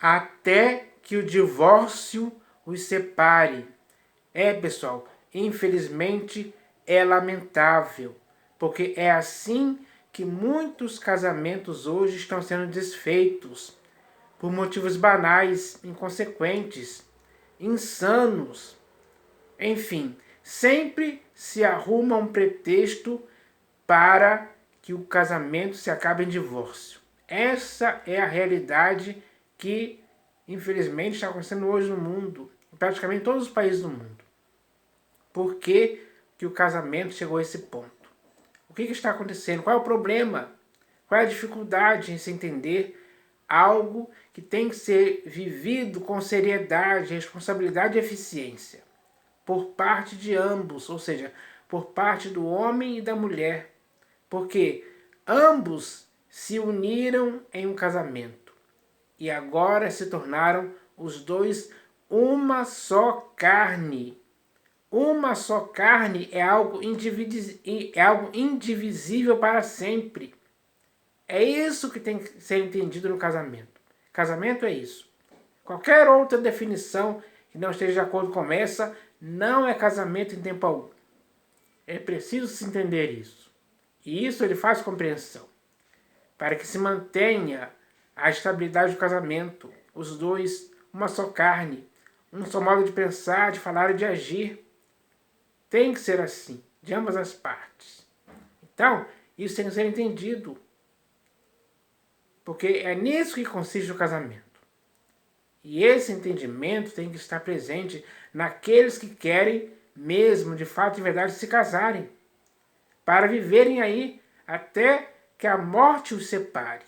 até que o divórcio os separe. Pessoal, infelizmente é lamentável, porque é assim que muitos casamentos hoje estão sendo desfeitos, por motivos banais, inconsequentes, insanos. Enfim, sempre se arruma um pretexto para que o casamento se acabe em divórcio. Essa é a realidade que, infelizmente, está acontecendo hoje no mundo, em praticamente todos os países do mundo. Por que o casamento chegou a esse ponto? O que está acontecendo? Qual é o problema? Qual é a dificuldade em se entender algo que tem que ser vivido com seriedade, responsabilidade e eficiência por parte de ambos, ou seja, por parte do homem e da mulher, porque ambos se uniram em um casamento e agora se tornaram os dois uma só carne. Uma só carne é algo indivisível para sempre. É isso que tem que ser entendido no casamento. Casamento é isso. Qualquer outra definição que não esteja de acordo com essa não é casamento em tempo algum. É preciso se entender isso. E isso ele faz compreensão. Para que se mantenha a estabilidade do casamento. Os dois, uma só carne. Um só modo de pensar, de falar e de agir. Tem que ser assim, de ambas as partes. Então, isso tem que ser entendido. Porque é nisso que consiste o casamento. E esse entendimento tem que estar presente naqueles que querem mesmo, de fato e verdade, se casarem. Para viverem aí até que a morte os separe.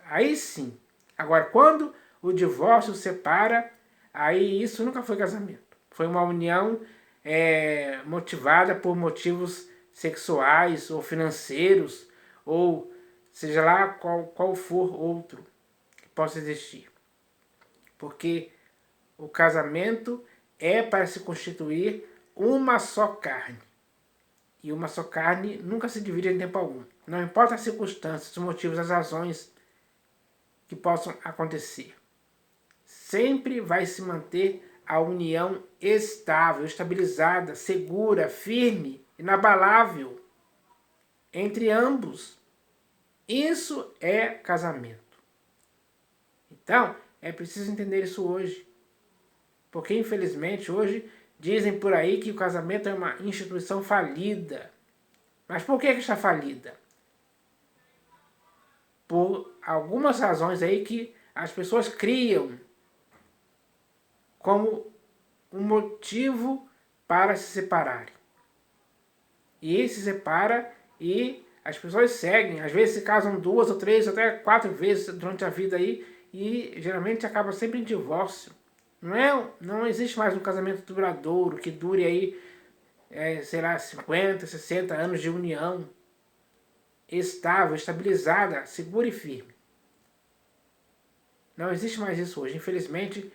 Aí sim. Agora, quando o divórcio os separa, aí isso nunca foi casamento. Foi uma união motivada por motivos sexuais ou financeiros, ou seja lá qual for outro que possa existir. Porque o casamento é para se constituir uma só carne. E uma só carne nunca se divide em tempo algum. Não importa as circunstâncias, os motivos, as razões que possam acontecer. Sempre vai se manter a união estável, estabilizada, segura, firme, inabalável entre ambos. Isso é casamento. Então, é preciso entender isso hoje. Porque, infelizmente, hoje dizem por aí que o casamento é uma instituição falida. Mas por que está falida? Por algumas razões aí que as pessoas criam como um motivo para se separarem. E se separa e as pessoas seguem. Às vezes se casam 2 ou 3, até 4 vezes durante a vida aí e geralmente acaba sempre em divórcio. Não existe mais um casamento duradouro que dure aí, sei lá, 50, 60 anos de união estável, estabilizada, segura e firme. Não existe mais isso hoje. Infelizmente,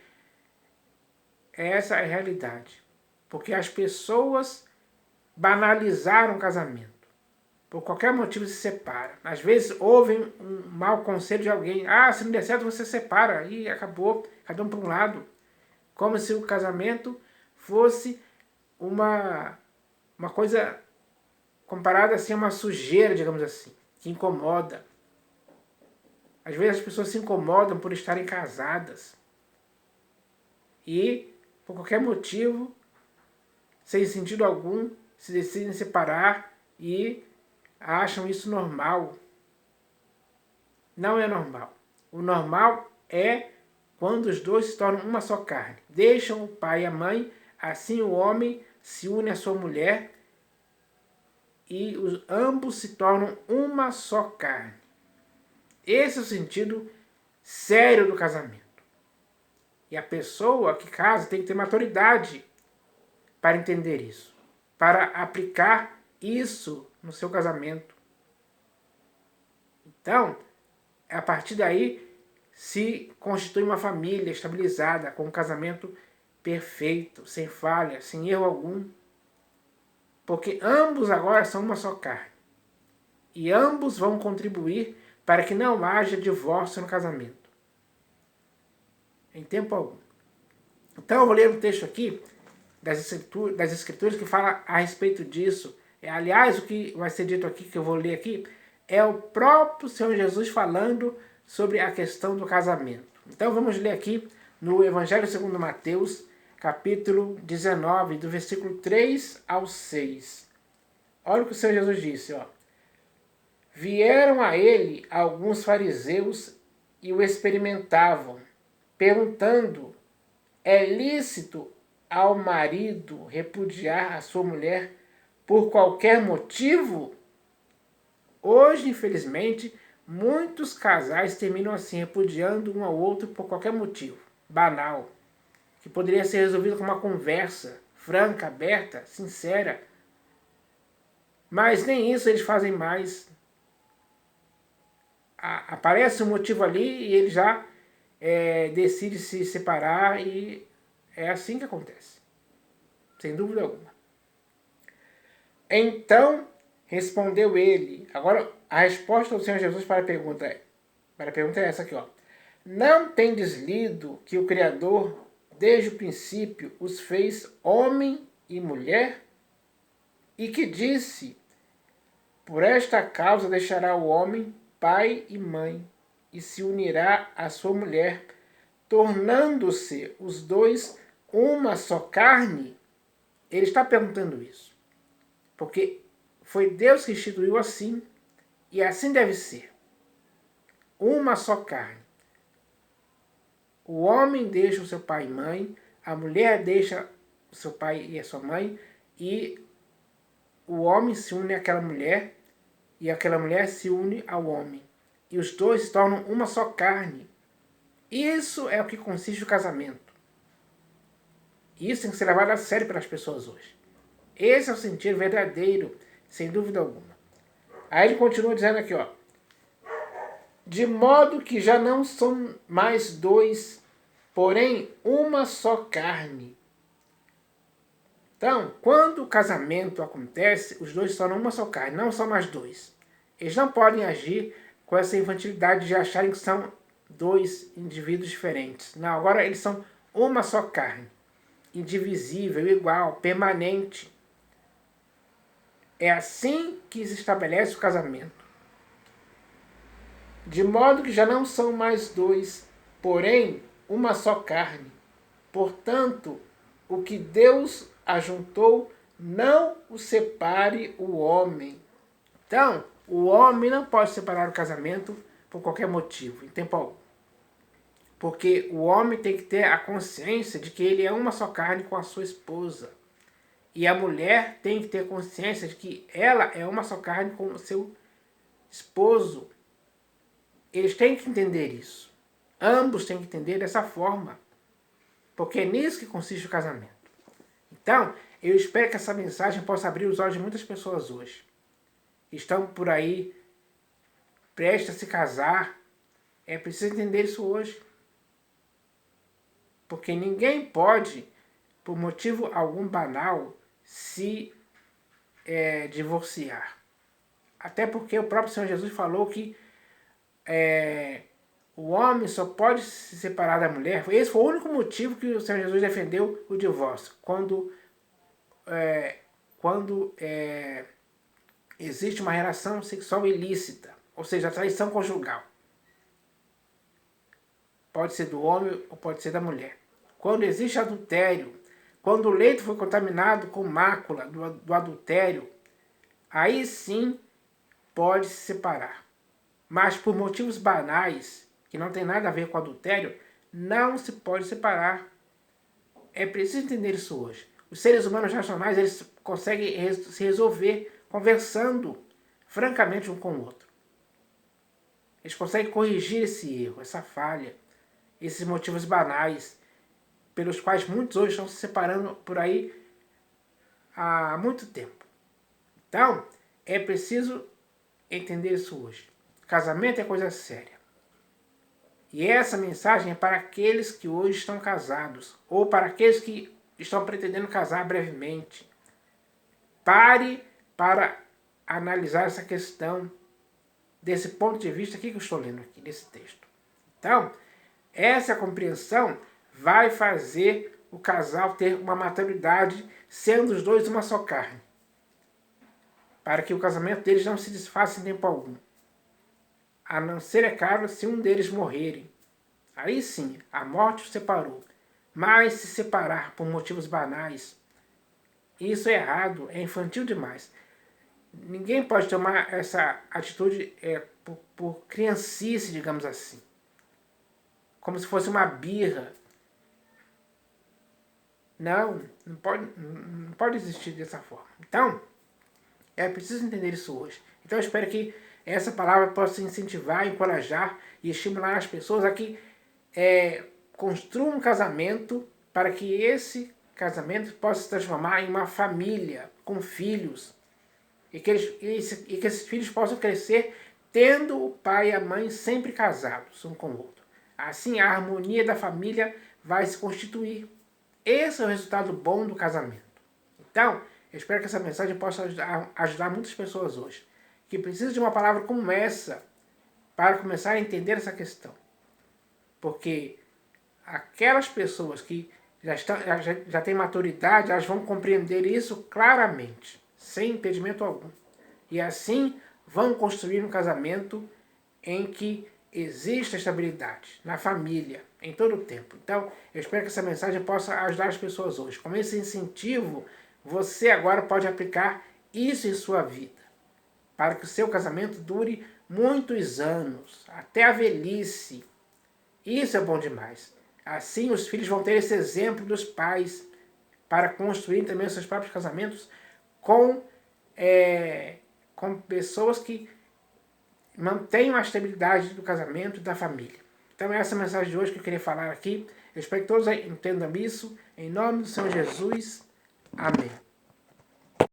essa é a realidade. Porque as pessoas banalizaram o casamento. Por qualquer motivo se separam. Às vezes ouvem um mau conselho de alguém. Ah, se não der certo você separa. E acabou, cada um para um lado. Como se o casamento fosse uma coisa comparada assim a uma sujeira, digamos assim, que incomoda. Às vezes as pessoas se incomodam por estarem casadas. E, por qualquer motivo, sem sentido algum, se decidem separar e acham isso normal. Não é normal. O normal é quando os dois se tornam uma só carne. Deixam o pai e a mãe, assim o homem se une à sua mulher e ambos se tornam uma só carne. Esse é o sentido sério do casamento. E a pessoa que casa tem que ter maturidade para entender isso, para aplicar isso no seu casamento. Então, a partir daí, se constitui uma família estabilizada, com um casamento perfeito, sem falha, sem erro algum. Porque ambos agora são uma só carne. E ambos vão contribuir para que não haja divórcio no casamento. em tempo algum. Então eu vou ler um texto aqui das escrituras que fala a respeito disso. Aliás, o que vai ser dito aqui, que eu vou ler aqui, é o próprio Senhor Jesus falando sobre a questão do casamento. Então vamos ler aqui no Evangelho segundo Mateus, capítulo 19, do versículo 3 ao 6. Olha o que o Senhor Jesus disse, ó. Vieram a ele alguns fariseus e o experimentavam, perguntando: é lícito ao marido repudiar a sua mulher por qualquer motivo? Hoje, infelizmente, muitos casais terminam assim, repudiando um ao outro por qualquer motivo banal, que poderia ser resolvido com uma conversa franca, aberta, sincera. Mas nem isso eles fazem mais. Aparece um motivo ali e ele já decide se separar, e é assim que acontece, sem dúvida alguma. Então respondeu ele. Agora a resposta do Senhor Jesus para a pergunta é essa aqui, ó. Não tendes lido que o Criador desde o princípio os fez homem e mulher? E que disse: por esta causa deixará o homem pai e mãe, e se unirá à sua mulher, tornando-se os dois uma só carne? Ele está perguntando isso, porque foi Deus que instituiu assim, e assim deve ser. Uma só carne. O homem deixa o seu pai e mãe, a mulher deixa o seu pai e a sua mãe, e o homem se une àquela mulher, e aquela mulher se une ao homem. E os dois se tornam uma só carne. Isso é o que consiste o casamento. Isso tem que ser levado a sério pelas pessoas hoje. Esse é o sentido verdadeiro, sem dúvida alguma. Aí ele continua dizendo aqui, ó. De modo que já não são mais dois, porém uma só carne. Então, quando o casamento acontece, os dois se tornam uma só carne, não são mais dois. Eles não podem agir com essa infantilidade de acharem que são dois indivíduos diferentes. Não, agora eles são uma só carne, indivisível, igual, permanente. É assim que se estabelece o casamento. De modo que já não são mais dois, porém uma só carne. Portanto, o que Deus ajuntou, não o separe o homem. Então, o homem não pode separar o casamento por qualquer motivo, em tempo algum. Porque o homem tem que ter a consciência de que ele é uma só carne com a sua esposa. E a mulher tem que ter consciência de que ela é uma só carne com o seu esposo. Eles têm que entender isso. Ambos têm que entender dessa forma. Porque é nisso que consiste o casamento. Então, eu espero que essa mensagem possa abrir os olhos de muitas pessoas hoje. Estão por aí, prestes a se casar. É preciso entender isso hoje. Porque ninguém pode, por motivo algum banal, se divorciar. Até porque o próprio Senhor Jesus falou que o homem só pode se separar da mulher. Esse foi o único motivo que o Senhor Jesus defendeu o divórcio. Quando existe uma relação sexual ilícita, ou seja, a traição conjugal. Pode ser do homem ou pode ser da mulher. Quando existe adultério, quando o leito foi contaminado com mácula do adultério, aí sim pode se separar. Mas por motivos banais, que não tem nada a ver com adultério, não se pode separar. É preciso entender isso hoje. Os seres humanos racionais, eles conseguem se resolver conversando francamente um com o outro. Eles conseguem corrigir esse erro, essa falha, esses motivos banais, pelos quais muitos hoje estão se separando por aí há muito tempo. Então, é preciso entender isso hoje. Casamento é coisa séria. E essa mensagem é para aqueles que hoje estão casados, ou para aqueles que estão pretendendo casar brevemente. Pare para analisar essa questão desse ponto de vista aqui que eu estou lendo aqui, desse texto. Então, Essa compreensão vai fazer o casal ter uma maturidade, sendo os dois uma só carne, para que o casamento deles não se desfaça em tempo algum. A não ser, é claro, se um deles morrerem. Aí sim, a morte os separou. Mas se separar por motivos banais, isso é errado, é infantil demais. Ninguém pode tomar essa atitude por criancice, digamos assim. Como se fosse uma birra. Não pode existir dessa forma. Então, é preciso entender isso hoje. Então eu espero que essa palavra possa incentivar, encorajar e estimular as pessoas a que construam um casamento, para que esse casamento possa se transformar em uma família com filhos e que esses filhos possam crescer tendo o pai e a mãe sempre casados um com o outro. Assim a harmonia da família vai se constituir. Esse é o resultado bom do casamento. Então, eu espero que essa mensagem possa ajudar muitas pessoas hoje, que precisam de uma palavra como essa para começar a entender essa questão. Porque aquelas pessoas que já têm maturidade, elas vão compreender isso claramente, sem impedimento algum. E assim vão construir um casamento em que exista estabilidade na família, em todo o tempo. Então, eu espero que essa mensagem possa ajudar as pessoas hoje. Com esse incentivo, você agora pode aplicar isso em sua vida, para que o seu casamento dure muitos anos, até a velhice. Isso é bom demais. Assim, os filhos vão ter esse exemplo dos pais para construir também os seus próprios casamentos com pessoas que mantenham a estabilidade do casamento e da família. Então, essa é a mensagem de hoje que eu queria falar aqui. Eu espero que todos entendam isso. Em nome do Senhor Jesus. Amém.